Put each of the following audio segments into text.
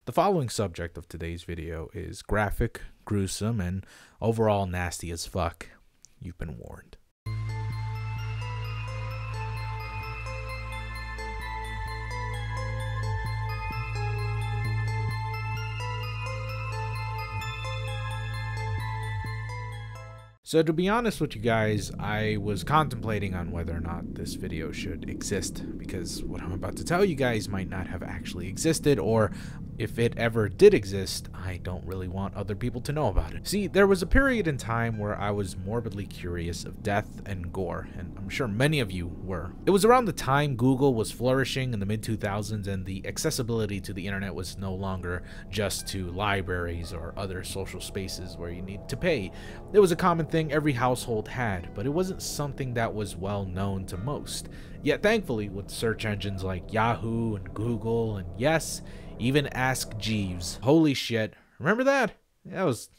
The following subject of today's video is graphic, gruesome, and overall nasty as fuck. You've been warned. So to be honest with you guys, I was contemplating on whether or not this video should exist, because what I'm about to tell you guys might not have actually existed, or if it ever did exist, I don't really want other people to know about it. See, there was a period in time where I was morbidly curious of death and gore, and I'm sure many of you were. It was around the time Google was flourishing in the mid-2000s, and the accessibility to the internet was no longer just to libraries or other social spaces where you need to pay. It was a common thing every household had, but it wasn't something that was well known to most. Yet thankfully, with search engines like Yahoo and Google, and yes, even Ask Jeeves. Holy shit. Remember that? That was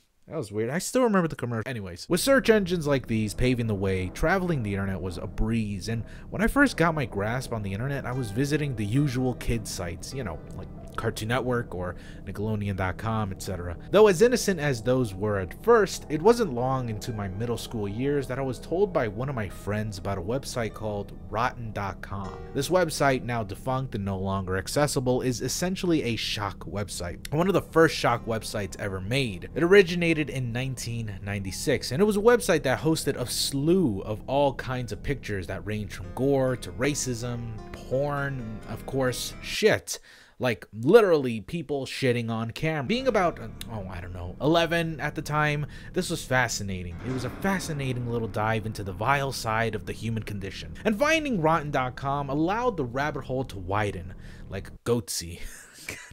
weird. I still remember the commercial. Anyways, with search engines like these paving the way, traveling the internet was a breeze. And when I first got my grasp on the internet, I was visiting the usual kid sites, you know, like Cartoon Network or Nickelodeon.com, etc. Though as innocent as those were at first, it wasn't long into my middle school years that I was told by one of my friends about a website called Rotten.com. This website, now defunct and no longer accessible, is essentially a shock website. One of the first shock websites ever made. It originated in 1996, and it was a website that hosted a slew of all kinds of pictures that ranged from gore to racism, porn, of course, shit. Like, literally people shitting on camera. Being about, I don't know, 11 at the time, this was fascinating. It was a fascinating little dive into the vile side of the human condition. And finding Rotten.com allowed the rabbit hole to widen, like Goatsy.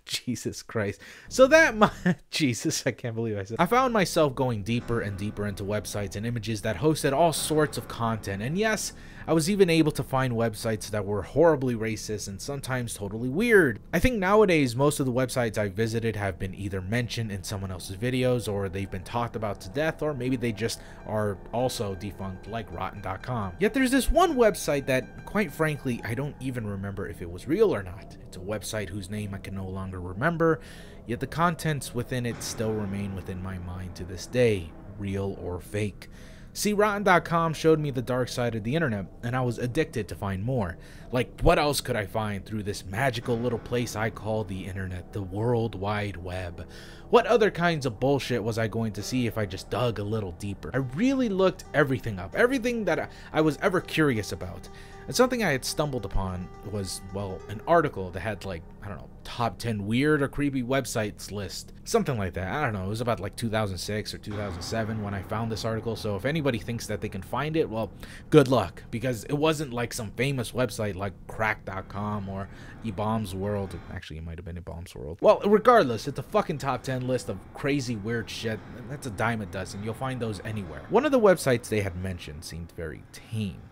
Jesus Christ. So Jesus, I can't believe I said. I found myself going deeper and deeper into websites and images that hosted all sorts of content. And yes, I was even able to find websites that were horribly racist and sometimes totally weird. I think nowadays most of the websites I visited have been either mentioned in someone else's videos, or they've been talked about to death, or maybe they just are also defunct like Rotten.com. Yet there's this one website that, quite frankly, I don't even remember if it was real or not. It's a website whose name I can no longer remember, yet the contents within it still remain within my mind to this day, real or fake. See, Rotten.com showed me the dark side of the internet, and I was addicted to find more. Like, what else could I find through this magical little place I call the internet, the World Wide Web? What other kinds of bullshit was I going to see if I just dug a little deeper? I really looked everything up, everything that I was ever curious about. And something I had stumbled upon was, well, an article that had, like, I don't know, top 10 weird or creepy websites list. Something like that. I don't know. It was about like 2006 or 2007 when I found this article. So if anybody thinks that they can find it, well, good luck. Because it wasn't like some famous website like Crack.com or eBaum's World. Actually, it might have been eBaum's World. Well, regardless, it's a fucking top 10 list of crazy weird shit. That's a dime a dozen. You'll find those anywhere. One of the websites they had mentioned seemed very tame.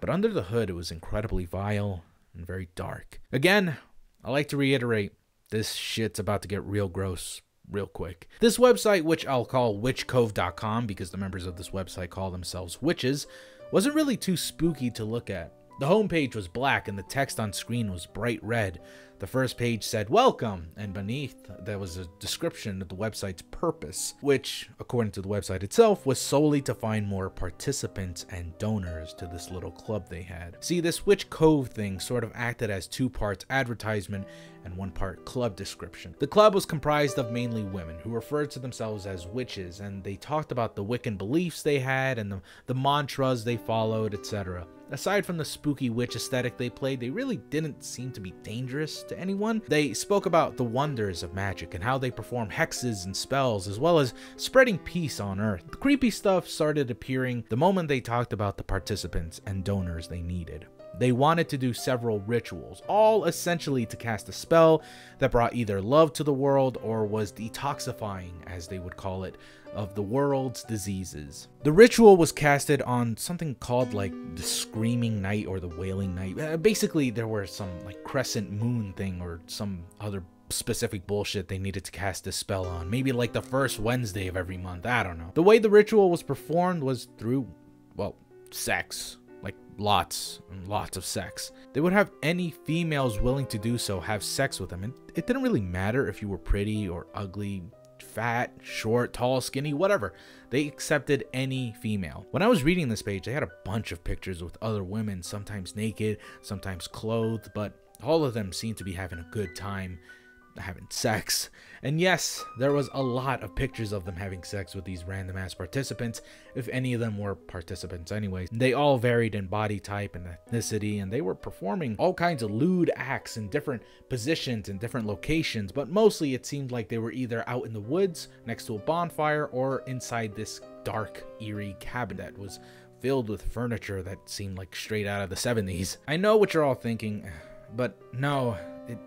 But under the hood, it was incredibly vile and very dark. Again, I like to reiterate, this shit's about to get real gross real quick. This website, which I'll call witchcove.com because the members of this website call themselves witches, wasn't really too spooky to look at. The homepage was black and the text on screen was bright red. The first page said, "Welcome," and beneath there was a description of the website's purpose, which, according to the website itself, was solely to find more participants and donors to this little club they had. See, this Witch Cove thing sort of acted as 2 parts advertisement and 1 part club description. The club was comprised of mainly women who referred to themselves as witches, and they talked about the Wiccan beliefs they had and the mantras they followed, etc. Aside from the spooky witch aesthetic they played, they really didn't seem to be dangerous to anyone. They spoke about the wonders of magic and how they perform hexes and spells, as well as spreading peace on Earth. The creepy stuff started appearing the moment they talked about the participants and donors they needed. They wanted to do several rituals, all essentially to cast a spell that brought either love to the world or was detoxifying, as they would call it, of the world's diseases. The ritual was casted on something called like the Screaming Night or the Wailing Night. Basically, there were some like crescent moon thing or some other specific bullshit they needed to cast this spell on. Maybe like the first Wednesday of every month, I don't know. The way the ritual was performed was through, well, sex. Like lots and lots of sex. They would have any females willing to do so have sex with them, and it didn't really matter if you were pretty or ugly, fat, short, tall, skinny, whatever. They accepted any female. When I was reading this page, they had a bunch of pictures with other women, sometimes naked, sometimes clothed, but all of them seemed to be having a good time having sex. And yes, there was a lot of pictures of them having sex with these random ass participants, if any of them were participants anyways. They all varied in body type and ethnicity, and they were performing all kinds of lewd acts in different positions and different locations, but mostly it seemed like they were either out in the woods next to a bonfire or inside this dark, eerie cabin that was filled with furniture that seemed like straight out of the 70s. I know what you're all thinking, but no,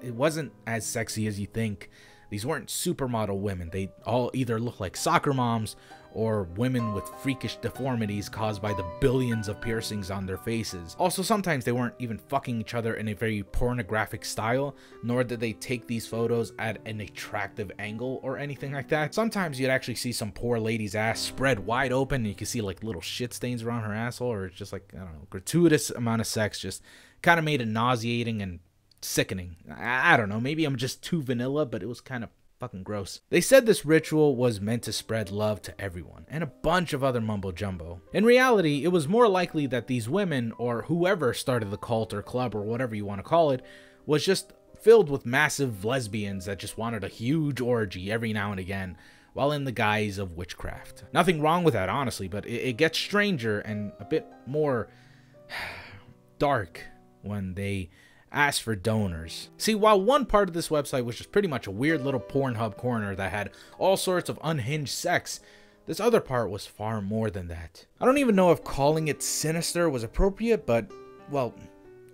it wasn't as sexy as you think. These weren't supermodel women. They all either look like soccer moms or women with freakish deformities caused by the billions of piercings on their faces. Also, sometimes they weren't even fucking each other in a very pornographic style, nor did they take these photos at an attractive angle or anything like that. Sometimes you'd actually see some poor lady's ass spread wide open and you could see like little shit stains around her asshole, or it's just like, I don't know, gratuitous amount of sex just kind of made it nauseating and sickening. I don't know, maybe I'm just too vanilla, but it was kind of fucking gross. They said this ritual was meant to spread love to everyone, and a bunch of other mumbo jumbo. In reality, it was more likely that these women, or whoever started the cult or club or whatever you want to call it, was just filled with massive lesbians that just wanted a huge orgy every now and again, while in the guise of witchcraft. Nothing wrong with that, honestly, but it gets stranger and a bit more dark when they ask for donors. See, while one part of this website was just pretty much a weird little Pornhub corner that had all sorts of unhinged sex, this other part was far more than that. I don't even know if calling it sinister was appropriate, but, well,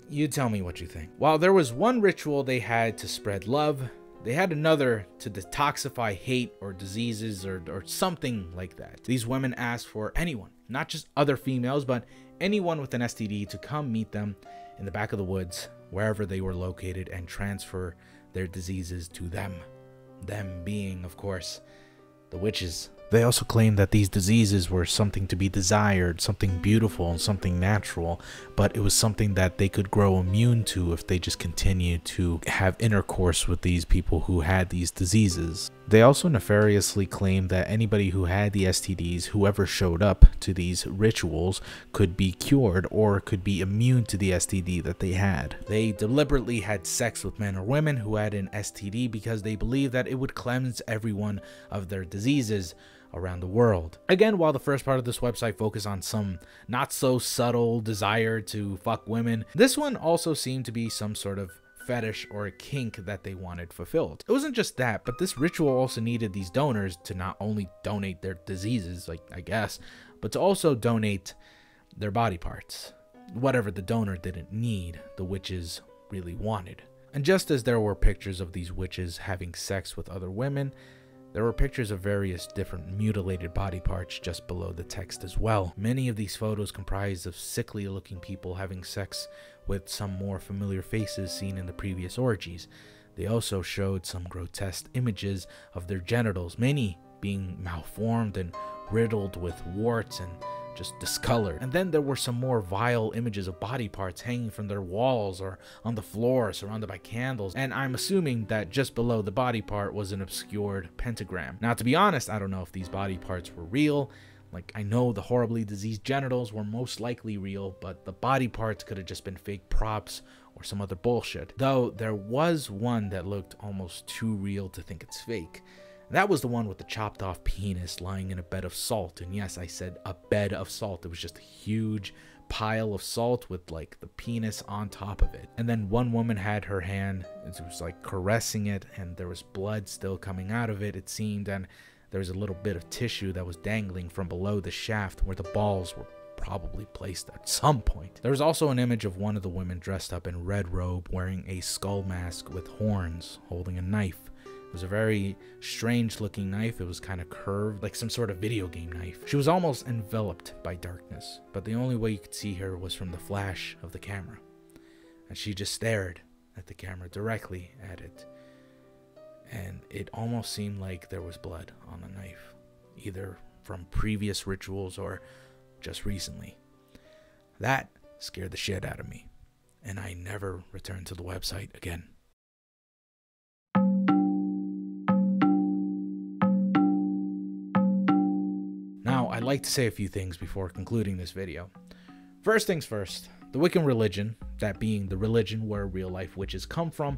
you tell me what you think. While there was one ritual they had to spread love, they had another to detoxify hate or diseases or something like that. These women asked for anyone, not just other females, but anyone with an STD to come meet them in the back of the woods, wherever they were located, and transfer their diseases to them. Them being, of course, the witches. They also claimed that these diseases were something to be desired, something beautiful and something natural, but it was something that they could grow immune to if they just continued to have intercourse with these people who had these diseases. They also nefariously claimed that anybody who had the STDs, whoever showed up to these rituals, could be cured or could be immune to the STD that they had. They deliberately had sex with men or women who had an STD because they believed that it would cleanse everyone of their diseases around the world. Again, while the first part of this website focused on some not so subtle desire to fuck women, this one also seemed to be some sort of fetish or a kink that they wanted fulfilled. It wasn't just that, but this ritual also needed these donors to not only donate their diseases, like I guess, but to also donate their body parts. Whatever the donor didn't need, the witches really wanted. And just as there were pictures of these witches having sex with other women, there were pictures of various different mutilated body parts just below the text as well. Many of these photos comprised of sickly looking people having sex with some more familiar faces seen in the previous orgies. They also showed some grotesque images of their genitals, many being malformed and riddled with warts and just discolored. And then there were some more vile images of body parts hanging from their walls or on the floor surrounded by candles, and I'm assuming that just below the body part was an obscured pentagram. Now, to be honest, I don't know if these body parts were real. Like, I know the horribly diseased genitals were most likely real, but the body parts could have just been fake props or some other bullshit. Though there was one that looked almost too real to think it's fake. That was the one with the chopped off penis lying in a bed of salt. And yes, I said a bed of salt. It was just a huge pile of salt with like the penis on top of it. And then one woman had her hand, it was like caressing it, and there was blood still coming out of it, it seemed, and there was a little bit of tissue that was dangling from below the shaft where the balls were probably placed at some point. There was also an image of one of the women dressed up in red robe, wearing a skull mask with horns, holding a knife. It was a very strange looking knife. It was kind of curved, like some sort of video game knife. She was almost enveloped by darkness, but the only way you could see her was from the flash of the camera. And she just stared at the camera, directly at it. And it almost seemed like there was blood on the knife, either from previous rituals or just recently. That scared the shit out of me, and I never returned to the website again. Now, I'd like to say a few things before concluding this video. First things first, the Wiccan religion, that being the religion where real-life witches come from,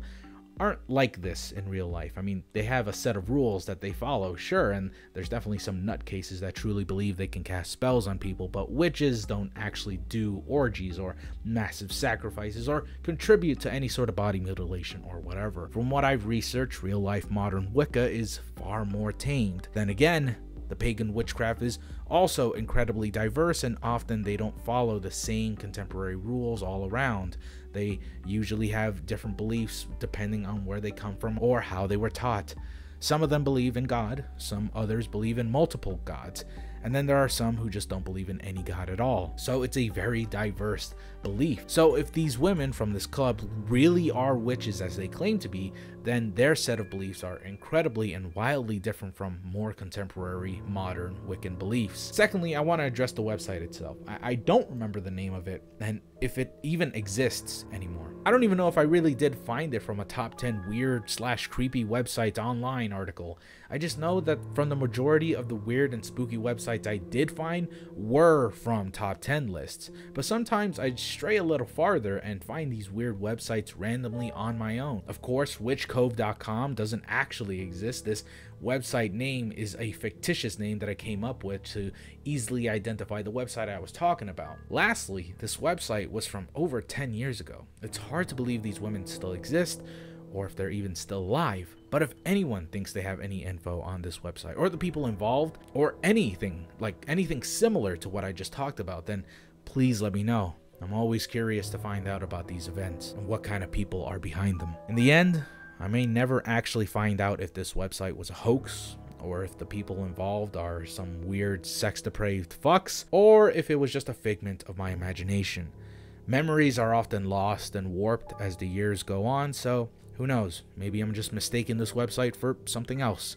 aren't like this in real life. I mean, they have a set of rules that they follow, sure, and there's definitely some nutcases that truly believe they can cast spells on people, but witches don't actually do orgies or massive sacrifices or contribute to any sort of body mutilation or whatever. From what I've researched, real-life modern Wicca is far more tamed. Then again, the pagan witchcraft is also incredibly diverse, and often they don't follow the same contemporary rules all around. They usually have different beliefs depending on where they come from or how they were taught. Some of them believe in God, some others believe in multiple gods, and then there are some who just don't believe in any god at all. So it's a very diverse belief. So if these women from this club really are witches as they claim to be, then their set of beliefs are incredibly and wildly different from more contemporary modern Wiccan beliefs. Secondly, I want to address the website itself. I don't remember the name of it and if it even exists anymore. I don't even know if I really did find it from a top 10 weird/creepy websites online article. I just know that from the majority of the weird and spooky websites I did find were from top 10 lists, but sometimes I'd stray a little farther and find these weird websites randomly on my own. Of course, witchcove.com doesn't actually exist. This website name is a fictitious name that I came up with to easily identify the website I was talking about. Lastly, this website was from over 10 years ago. It's hard to believe these women still exist, or if they're even still alive. But if anyone thinks they have any info on this website, or the people involved, or anything similar to what I just talked about, then please let me know. I'm always curious to find out about these events and what kind of people are behind them. In the end, I may never actually find out if this website was a hoax, or if the people involved are some weird sex-depraved fucks, or if it was just a figment of my imagination. Memories are often lost and warped as the years go on, so who knows, maybe I'm just mistaking this website for something else.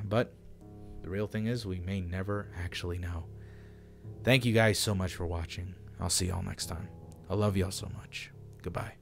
But the real thing is, we may never actually know. Thank you guys so much for watching. I'll see y'all next time. I love y'all so much. Goodbye.